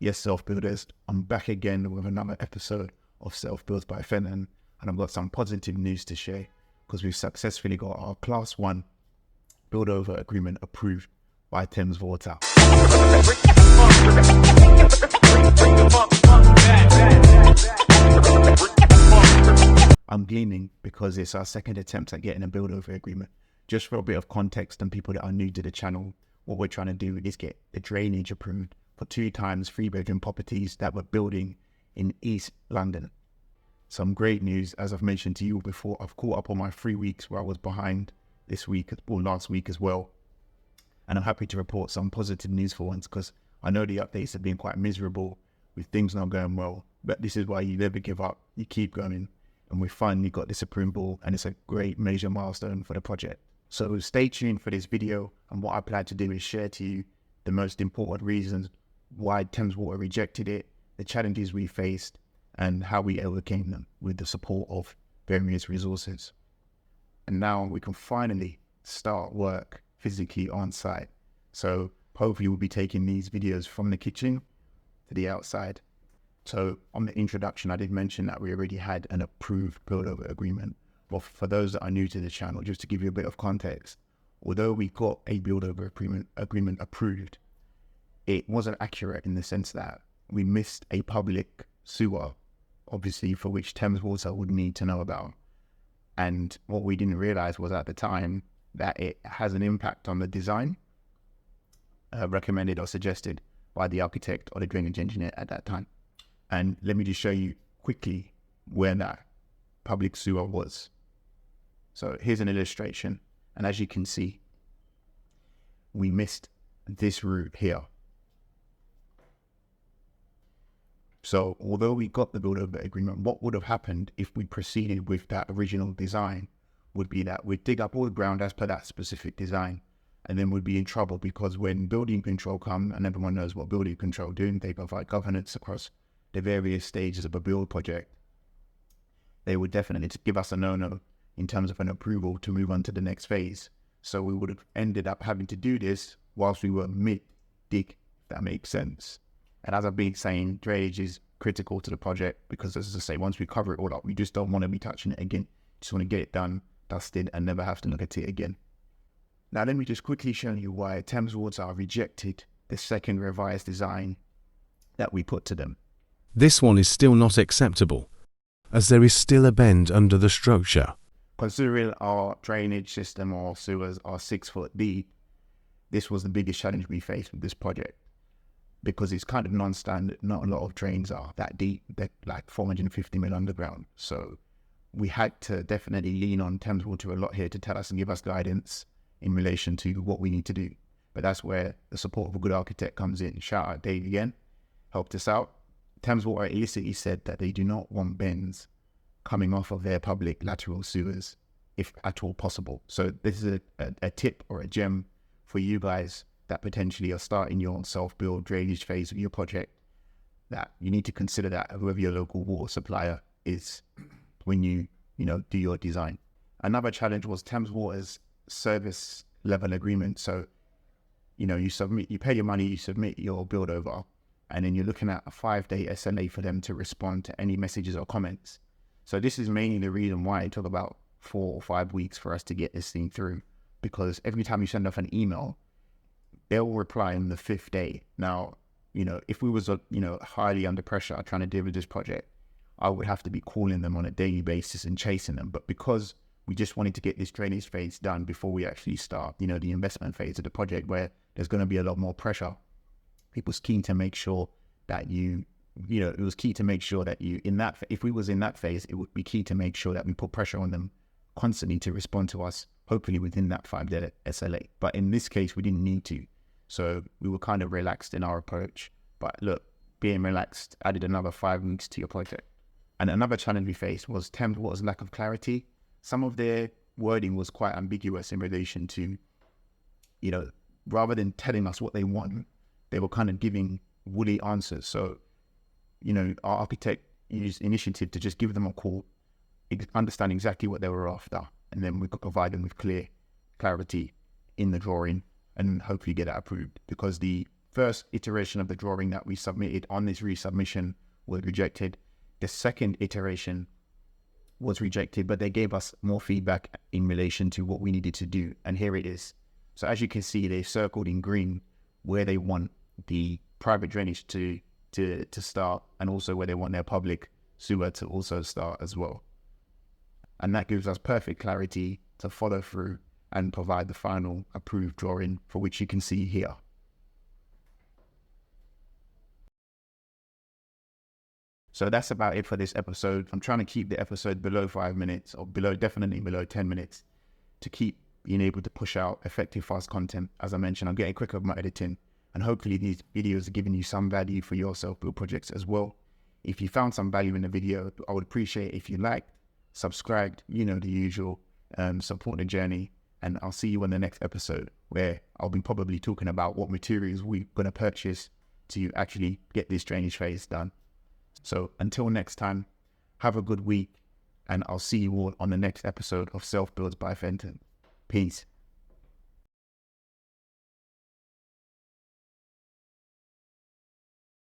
Yes, self-builders, I'm back again with another episode of Self-Builds by Fenton, and I've got some positive news to share because we've successfully got our Class 1 build-over agreement approved by Thames Water. I'm gleaning because it's our second attempt at getting a build-over agreement. Just for a bit of context and people that are new to the channel, what we're trying to do is get the drainage approved for 2 times 3-bedroom properties that we're building in East London. Some great news, as I've mentioned to you before, I've caught up on my 3 weeks where I was behind this week, or last week as well. And I'm happy to report some positive news for once, because I know the updates have been quite miserable with things not going well. But this is why you never give up, you keep going. And we finally got this approval, and it's a great major milestone for the project. So stay tuned for this video, and what I plan to do is share to you the most important reasons why Thames Water rejected it, the challenges we faced, and how we overcame them with the support of various resources. And now we can finally start work physically on site. So hopefully we'll be taking these videos from the kitchen to the outside. So on the introduction, I did mention that we already had an approved build-over agreement. But for those that are new to the channel, just to give you a bit of context, although we got a build-over agreement approved, it wasn't accurate in the sense that we missed a public sewer, obviously, for which Thames Water would need to know about. And what we didn't realize was at the time that it has an impact on the design recommended or suggested by the architect or the drainage engineer at that time. And let me just show you quickly where that public sewer was. So here's an illustration. And as you can see, we missed this route here. So although we got the build-over agreement, what would have happened if we proceeded with that original design would be that we'd dig up all the ground as per that specific design, and then we'd be in trouble, because when building control come, and everyone knows what building control do, they provide governance across the various stages of a build project, they would definitely give us a no-no in terms of an approval to move on to the next phase. So we would have ended up having to do this whilst we were mid-dig, if that makes sense. And as I've been saying, drainage is critical to the project because, as I say, once we cover it all up, we just don't want to be touching it again. Just want to get it done, dusted, and never have to look at it again. Now, let me just quickly show you why Thames Water rejected the second revised design that we put to them. This one is still not acceptable, as there is still a bend under the structure. Considering our drainage system or sewers are 6 foot deep, this was the biggest challenge we faced with this project, because it's kind of non-standard. Not a lot of drains are that deep. They're like 450 mil underground. So we had to definitely lean on Thames Water a lot here to tell us and give us guidance in relation to what we need to do. But that's where the support of a good architect comes in. Shout out Dave again, helped us out. Thames Water illicitly said that they do not want bends coming off of their public lateral sewers, if at all possible. So this is a tip or a gem for you guys that potentially are starting your self-build drainage phase of your project, that you need to consider that whoever your local water supplier is when you do your design. Another challenge was Thames Water's service level agreement. So you pay your money, you submit your build over, and then you're looking at a 5-day SLA for them to respond to any messages or comments. So this is mainly the reason why it took about 4 or 5 weeks for us to get this thing through, because every time you send off an email, they'll reply on the 5th day. Now, if we was, highly under pressure trying to deal with this project, I would have to be calling them on a daily basis and chasing them. But because we just wanted to get this drainage phase done before we actually start, the investment phase of the project, where there's going to be a lot more pressure, it was keen to make sure that if we was in that phase, it would be key to make sure that we put pressure on them constantly to respond to us, hopefully within that 5-day SLA. But in this case, we didn't need to. So we were kind of relaxed in our approach. But look, being relaxed added another 5 weeks to your project. And another challenge we faced was Thames Water's lack of clarity. Some of their wording was quite ambiguous in relation to, rather than telling us what they want, they were kind of giving woolly answers. So, our architect used initiative to just give them a call, understand exactly what they were after, and then we could provide them with clarity in the drawing and hopefully get that approved, because the first iteration of the drawing that we submitted on this resubmission was rejected. The second iteration was rejected, but they gave us more feedback in relation to what we needed to do. And here it is. So as you can see, they circled in green where they want the private drainage to start, and also where they want their public sewer to also start as well. And that gives us perfect clarity to follow through and provide the final approved drawing, for which you can see here. So that's about it for this episode. I'm trying to keep the episode below 5 minutes, or definitely below 10 minutes, to keep being able to push out effective, fast content. As I mentioned, I'm getting quicker with my editing, and hopefully these videos are giving you some value for your self-build projects as well. If you found some value in the video, I would appreciate if you liked, subscribed, the usual, support the journey, and I'll see you in the next episode, where I'll be probably talking about what materials we're going to purchase to actually get this drainage phase done. So until next time, have a good week, and I'll see you all on the next episode of Self Builds by Fenton. Peace.